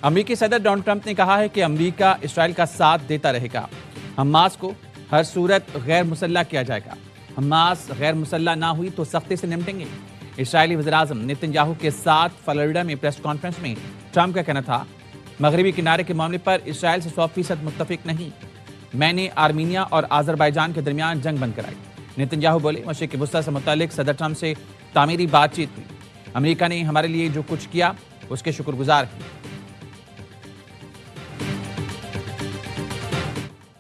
امریکی صدر Donald Trump نے کہا ہے کہ امریکہ اسرائیل کا ساتھ دیتا رہے گا۔ حماس کو ہر صورت غیر مسلح کیا جائے گا۔ حماس غیر مسلح نہ ہوئی تو سختی سے نمٹیں گے۔ اسرائیلی وزیراعظم نیتن یاہو کے ساتھ فلوریڈا میں پریس کانفرنس میں ٹرمپ کا کہنا تھا، مغربی کنارے کے معاملے پر اسرائیل سے 100% متفق نہیں۔ میں نے آرمینیا اور آذربائیجان کے درمیان جنگ بند کرائی۔ نیتن یاہو بولے، مشرق وسطیٰ سے متعلق صدر ٹرمپ سے تعمیری بات چیت ہوئی۔ امریکہ نے ہمارے لیے جو کچھ کیا اس کے شکر گزار ہیں۔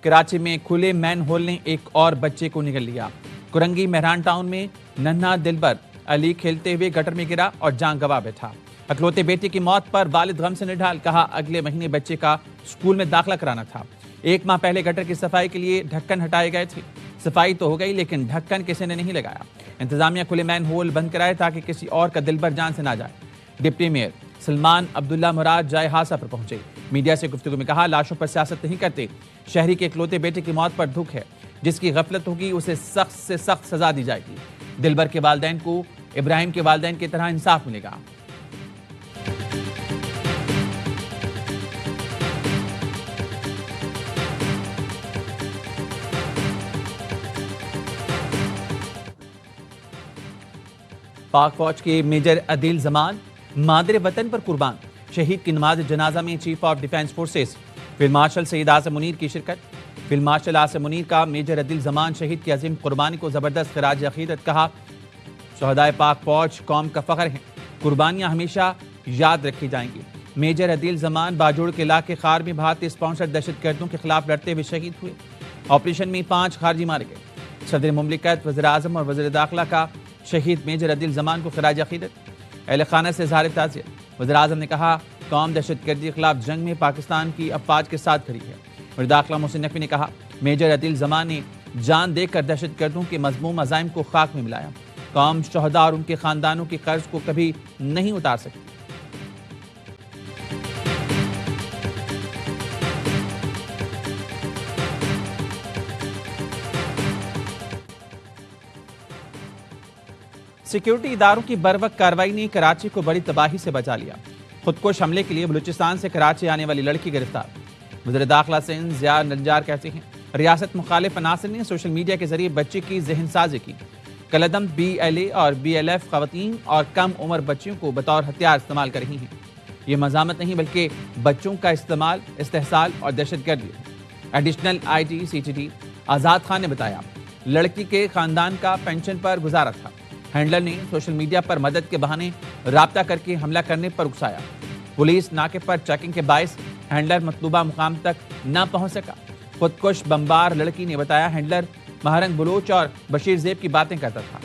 کراچی میں کھلے مین ہول نے ایک اور بچے کو نگل لیا۔ کرنگی مہران ٹاؤن میں ننھا دلبر علی کھیلتے ہوئے گٹر میں گرا اور جان گنوا بیٹھا۔ اکلوتے بیٹے کی موت پر والد غم سے نڈھال، کہا اگلے مہینے بچے کا اسکول میں داخلہ کرانا تھا۔ 1 ماہ پہلے گٹر کی صفائی کے لیے ڈھکن ہٹائے گئے تھے۔ صفائی تو ہو گئی لیکن ڈھکن کسی نے نہیں لگایا۔ انتظامیہ کھلے مین ہول بند کرائے تاکہ کسی اور کا دلبر جان سے نہ جائے۔ ڈپٹی میئر سلمان عبداللہ مراد جائے حادثہ پر پہنچے۔ میڈیا سے گفتگو میں کہا، لاشوں پر سیاست نہیں کرتے۔ شہری کے اکلوتے بیٹے کی موت پر دکھ ہے۔ جس کی غفلت ہوگی اسے سخت سے سخت سزا دی جائے گی۔ دلبر کے والدین کو ابراہیم کے والدین کی طرح انصاف ملے گا۔ پاک فوج کے میجر عدیل زمان مادر وطن پر قربان۔ شہید کی نماز جنازہ میں chief of defence forces field marshal Syed Azam Munir کی شرکت۔ فیلڈ مارشل اعظم منیر کا میجر عدیل زمان شہید کی عظیم قربانی کو زبردست خراج عقیدت کہا۔ شہدائے پاک فوج قوم کا فخر ہیں، قربانیاں ہمیشہ یاد رکھی جائیں گی۔ میجر عدیل زمان باجوڑ کے علاقے خار میں بھارتی اسپانسر دہشت گردوں کے خلاف لڑتے ہوئے شہید ہوئے۔ آپریشن میں 5 خارجی مارے گئے۔ صدر مملکت، وزیر اعظم اور وزیر داخلہ کا شہید میجر عدیل زمان کو خراج عقیدت۔ اہل خانہ سے اظہار تعزیت۔ وزیر اعظم نے کہا، قوم دہشت گردی کے خلاف جنگ میں پاکستان کی افواج کے ساتھ کھڑی ہے۔ وزیر داخلہ محسن نقوی نے کہا، میجر عدیل زمان نے جان دے کر دہشت گردوں کے مذموم عزائم کو خاک میں ملایا۔ قوم شہداء اور ان کے خاندانوں کے قرض کو کبھی نہیں اتار سکتی۔ سیکیورٹی اداروں کی بروقت کارروائی نے کراچی کو بڑی تباہی سے بچا لیا۔ خودکش حملے کے لیے بلوچستان سے کراچی آنے والی لڑکی گرفتار۔ وزیر داخلہ سندھ ضیاء نجار کہتے ہیں، ریاست مخالف عناصر نے سوشل میڈیا کے ذریعے بچے کی ذہن سازی کی۔ کلعدم BLA اور BLF خواتین اور کم عمر بچیوں کو بطور ہتھیار استعمال کر رہی ہیں۔ یہ مذمت نہیں بلکہ بچوں کا استعمال، استحصال اور دہشت گردی ہے۔ ایڈیشنل IG CTD آزاد خان نے بتایا، لڑکی کے خاندان کا پینشن پر گزارا تھا۔ ہینڈلر نے سوشل میڈیا پر مدد کے بہانے رابطہ کر کے حملہ کرنے پر اکسایا۔ پولیس ناکے پر چیکنگ کے باعث ہینڈلر مطلوبہ مقام تک نہ پہنچ سکا۔ خودکش بمبار لڑکی نے بتایا، ہینڈلر مہرنگ بلوچ اور بشیر زیب کی باتیں کرتا تھا۔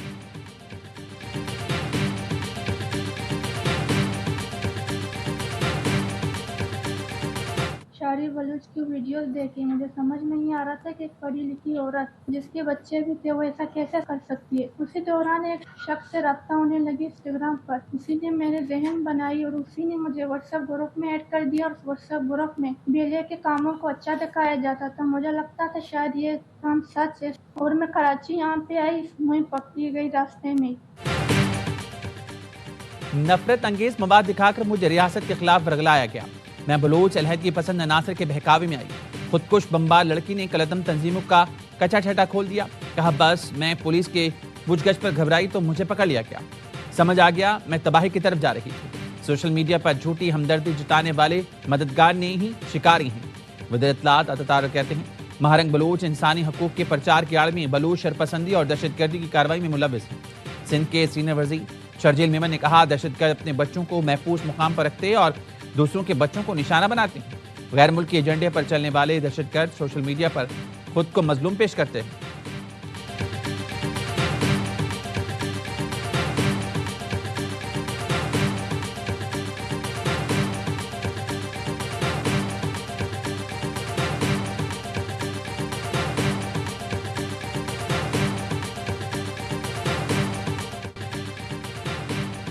شاری بلوچ کی ویڈیوز دیکھی، مجھے سمجھ نہیں آ رہا تھا کہ ایک پڑھی لکھی عورت جس کے بچے بھی تھے وہ ایسا کیسے کر سکتی ہے۔ اسی دوران ایک شخص سے رابطہ ہونے لگی انسٹاگرام پر، اسی نے میرے ذہن بنائی اور اسی نے مجھے واٹس ایپ گروپ میں ایڈ کر دیا، اور واٹس ایپ گروپ میں BLA کے کاموں کو اچھا دکھایا جاتا تھا۔ مجھے لگتا تھا شاید یہ کام سچ ہے، اور میں کراچی یہاں پہ آئی، مجھے پکڑی گئی راستے میں۔ نفرت انگیز مواد دکھا کر مجھے ریاست کے خلاف ورگلایا گیا۔ میں بلوچ علیحدگی پسند عناصر کے بہکاوے میں آئی۔ خودکش بمبار لڑکی نے کلعدم تنظیموں کا کچا چھٹا کھول دیا۔ کہا، بس میں پولیس کے پوچھ گچھ پر گھبرائی تو مجھے پکڑ لیا گیا۔ سمجھ آ گیا میں تباہی کی طرف جا رہی تھی۔ سوشل میڈیا پر جھوٹی ہمدردی جتانے والے مددگار نے ہی شکاری ہیں۔ وزیر اطلاعات عطا کہتے ہیں، مہرنگ بلوچ انسانی حقوق کے پرچار کے آڑ میں بلوچ شرپسندی اور دہشت گردی کی کارروائی میں ملوث ہیں۔ سندھ کے سینئر وزیر شرجیل میمن نے کہا، دہشت گرد اپنے بچوں کو محفوظ مقام پر رکھتے اور دوسروں کے بچوں کو نشانہ بناتے ہیں۔ غیر ملکی ایجنڈے پر چلنے والے دہشت گرد سوشل میڈیا پر خود کو مظلوم پیش کرتے ہیں۔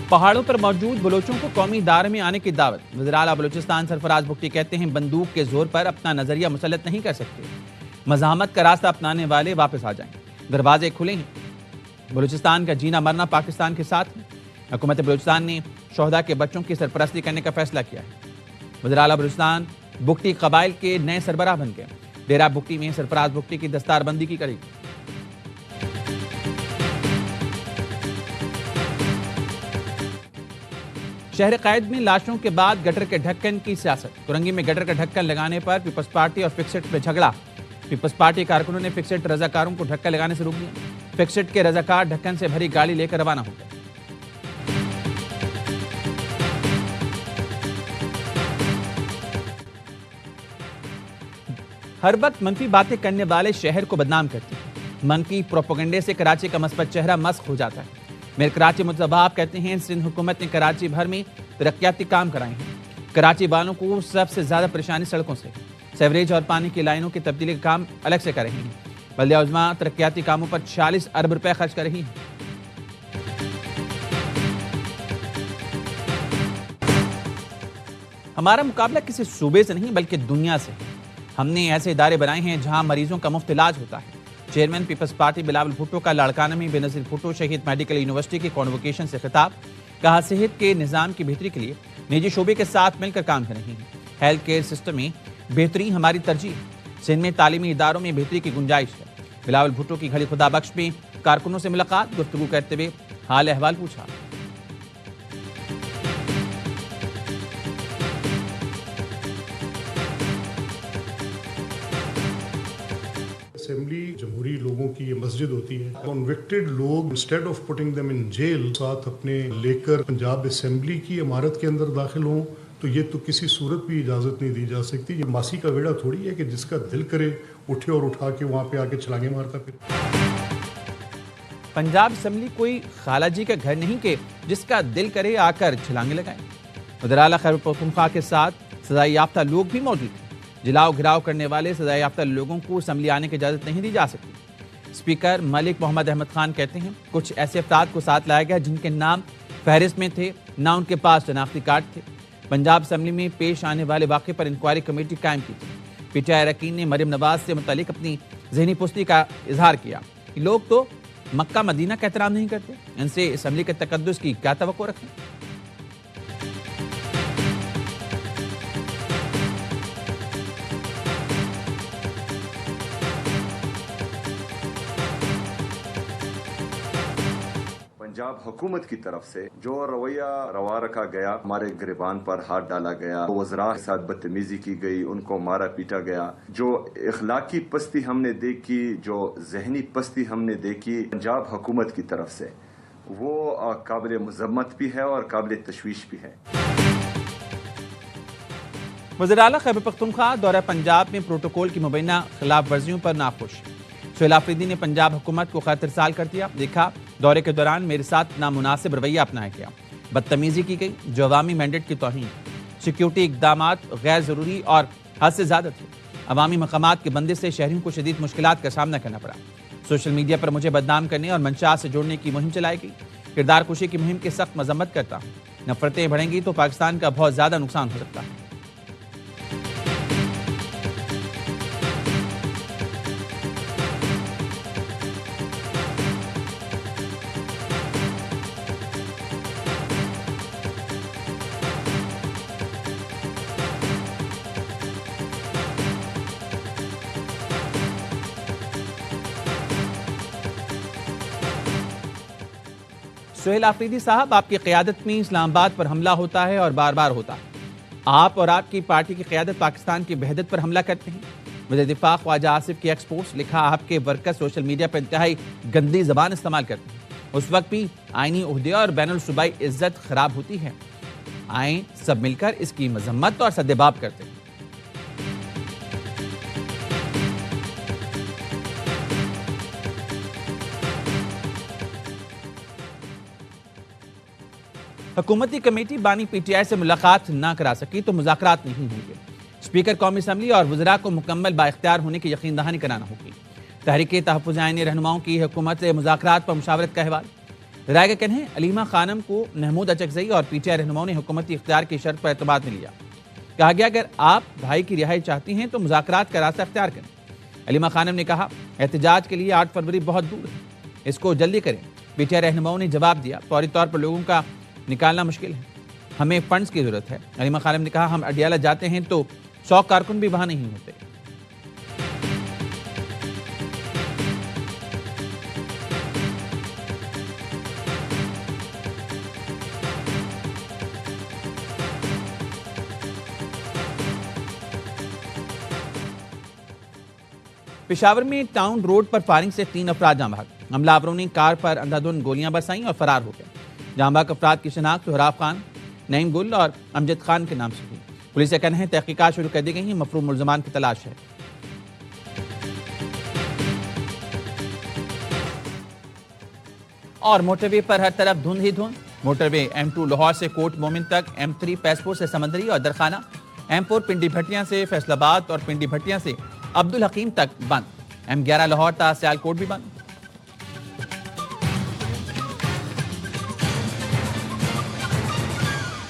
پہاڑوں پر موجود بلوچوں کو قومی دائرے میں آنے کی دعوت۔ وزیر اعلیٰ بلوچستان سرفراز بگٹی کہتے ہیں، بندوق کے زور پر اپنا نظریہ مسلط نہیں کر سکتے۔ مزاحمت کا راستہ اپنانے والے واپس آ جائیں، دروازے کھلے ہیں۔ بلوچستان کا جینا مرنا پاکستان کے ساتھ ہے۔ حکومت بلوچستان نے شہداء کے بچوں کی سرپرستی کرنے کا فیصلہ کیا ہے۔ وزیر اعلیٰ بلوچستان بگٹی قبائل کے نئے سربراہ بن گئے. ڈیرہ بگٹی میں سرفراز بگٹی کی دستار بندی کی گئی. شہر قائد میں لاشوں کے بعد گٹر کے ڈھکن کی سیاست. کرنگی میں گٹر کا ڈھکن لگانے پر پیپلز پارٹی اور فکسٹ میں جھگڑا. پیپلز پارٹی کارکنوں نے فکسٹ رضاکاروں کو ڈھکن لگانے سے روک دیا. فکسٹ کے رضاکار ڈھکن سے بھری گاڑی لے کر روانہ ہو گئے. ہر وقت منفی باتیں کرنے والے شہر کو بدنام کرتے ہیں. منفی پروپیگنڈے سے کراچی کا مثبت چہرہ مسخ ہو جاتا ہے. میئر کراچی متباب کہتے ہیں سندھ حکومت نے کراچی بھر میں ترقیاتی کام کرائے ہیں. کراچی والوں کو سب سے زیادہ پریشانی سڑکوں سے. سیوریج اور پانی کی لائنوں کی تبدیلی کا کام الگ سے کر رہی ہیں. بلدیہ عظمیٰ ترقیاتی کاموں پر 46 ارب روپے خرچ کر رہی ہیں. ہمارا مقابلہ کسی صوبے سے نہیں بلکہ دنیا سے ہے. ہم نے ایسے ادارے بنائے ہیں جہاں مریضوں کا مفت علاج ہوتا ہے. Chairman People's Party Bilawal Bhutto کا لاڑکانہ میں بے نظیر بھٹو شہید میڈیکل یونیورسٹی کی کانووکیشن سے خطاب. کہا صحت کے نظام کی بہتری کے لیے نجی شعبے کے ساتھ مل کر کام کر رہے ہیں. ہیلتھ کیئر سسٹم میں بہتری ہماری ترجیح ہے. سندھ میں تعلیمی اداروں میں بہتری کی گنجائش ہے. بلاول بھٹو کی گھڑی خدا بخش میں کارکنوں سے ملاقات. گفتگو کرتے ہوئے حال احوال پوچھا. اسمبلی جمہوری لوگوں کی یہ مسجد ہوتی ہے. کنوکٹڈ لوگ instead of putting them in jail ساتھ اپنے لے کر پنجاب اسمبلی کی عمارت کے اندر داخل ہوں تو یہ تو کسی صورت بھی اجازت نہیں دی جا سکتی. یہ ماسی کا ویڑا تھوڑی ہے کہ جس کا دل کرے اٹھے اور اٹھا کے وہاں پہ آ کے چھلانگیں مارتا. پھر پنجاب اسمبلی کوئی خالہ جی کا گھر نہیں کہ جس کا دل کرے آ کر چھلانگیں لگائیں. وزیر اعلیٰ خیبر پختونخوا کے ساتھ سزائے یافتہ لوگ بھی موجود ہیں. جلاؤ گھراؤ کرنے والے سزائے یافتہ لوگوں کو اسمبلی آنے کی اجازت نہیں دی جا سکتی. اسپیکر ملک محمد احمد خان کہتے ہیں کچھ ایسے افراد کو ساتھ لایا گیا جن کے نام فہرست میں تھے نہ ان کے پاس شناختی کارڈ تھے. پنجاب اسمبلی میں پیش آنے والے واقعے پر انکوائری کمیٹی قائم کی تھی. پی ٹی آئی اراکین نے مریم نواز سے متعلق اپنی ذہنی پستی کا اظہار کیا. لوگ تو مکہ مدینہ کا احترام نہیں کرتے, ان سے اسمبلی کے تقدس کی کیا توقع رکھیں. پنجاب حکومت کی طرف سے جو رویہ روا رکھا گیا, ہمارے گریبان پر ہاتھ ڈالا گیا, وزراء کے ساتھ بدتمیزی کی گئی, ان کو مارا پیٹا گیا, جو اخلاقی پستی ہم نے دیکھی, جو ذہنی پستی ہم نے دیکھی پنجاب حکومت کی طرف سے, وہ قابل مذمت بھی ہے اور قابل تشویش بھی ہے. وزیر اعلیٰ خیبر پختونخوا دورہ پنجاب میں پروٹوکول کی مبینہ خلاف ورزیوں پر ناخوش. سہیل آفریدی نے پنجاب حکومت کو خط ارسال کر دیا. دیکھا دورے کے دوران میرے ساتھ نامناسب رویہ اپنایا گیا, بدتمیزی کی گئی جو عوامی مینڈیٹ کی توہین, سیکیورٹی اقدامات غیر ضروری اور حد سے زیادہ تھے. عوامی مقامات کے بندش سے شہریوں کو شدید مشکلات کا سامنا کرنا پڑا. سوشل میڈیا پر مجھے بدنام کرنے اور منشا سے جوڑنے کی مہم چلائی گئی. کردار کشی کی مہم کی سخت مذمت کرتا ہوں. نفرتیں بڑھیں گی تو پاکستان کا بہت زیادہ نقصان ہو سکتا ہے. سہیل آفریدی صاحب, آپ کی قیادت میں اسلام آباد پر حملہ ہوتا ہے اور بار بار ہوتا ہے. آپ اور آپ کی پارٹی کی قیادت پاکستان کی وحدت پر حملہ کرتے ہیں. وزیر دفاع خواجہ آصف کی ایکس پوسٹ. لکھا آپ کے ورکر سوشل میڈیا پر انتہائی گندی زبان استعمال کرتے ہیں. اس وقت بھی آئینی عہدے اور بین الصوبائی عزت خراب ہوتی ہے. آئیں سب مل کر اس کی مذمت اور سدباب کرتے ہیں. حکومتی کمیٹی بانی پی ٹی آئی سے ملاقات نہ کرا سکی تو مذاکرات نہیں ہوں گے. اسپیکر قومی اسمبلی اور وزراء کو مکمل بااختیار ہونے کی یقین دہانی کرانا ہوگی. تحریک تحفظ آئینی رہنماؤں کی حکومت سے مذاکرات پر مشاورت کا احوال. رائے کا کہنا ہے علیمہ خانم کو محمود اچکزئی اور پی ٹی آئی رہنماؤں نے حکومتی اختیار کی شرط پر اعتماد میں لیا. کہا گیا اگر آپ بھائی کی رہائی چاہتی ہیں تو مذاکرات کا راستہ اختیار کریں. علیمہ خانم نے کہا احتجاج کے لیے 8 فروری بہت دور ہے, اس کو جلدی کریں. پی ٹی آئی رہنماؤں نے جواب دیا فوری طور پر لوگوں کا نکالنا مشکل ہے. ہمیں فنڈز کی ضرورت ہے۔ علیمہ خانم نے کہا ہم اڈیالہ جاتے ہیں تو 100 کارکن بھی وہاں نہیں ہوتے۔ پشاور میں ٹاؤن روڈ پر فائرنگ سے 3 افراد جاں بحق۔ حملہ آوروں نے کار پر اندھادھند گولیاں برسائیں اور فرار ہو گئے۔ جاں بحق افراد کی شناخت سہراب خان، نعیم گل اور امجد خان کے نام سے ہوئی۔ پولیس کا کہنا ہے تحقیقات شروع کر دی گئی ہیں، مفروم ملزمان کی تلاش ہے۔ اور موٹر وے پر ہر طرف دھند ہی دھند۔ موٹر وے M2 لاہور سے کوٹ مومن تک، M3 پیسپور سے سمندری اور درخانہ، M4 پنڈی بھٹیاں سے فیصل آباد اور پنڈی بھٹیاں سے عبدالحکیم تک بند، M11 لاہور تا سیالکوٹ بھی بند۔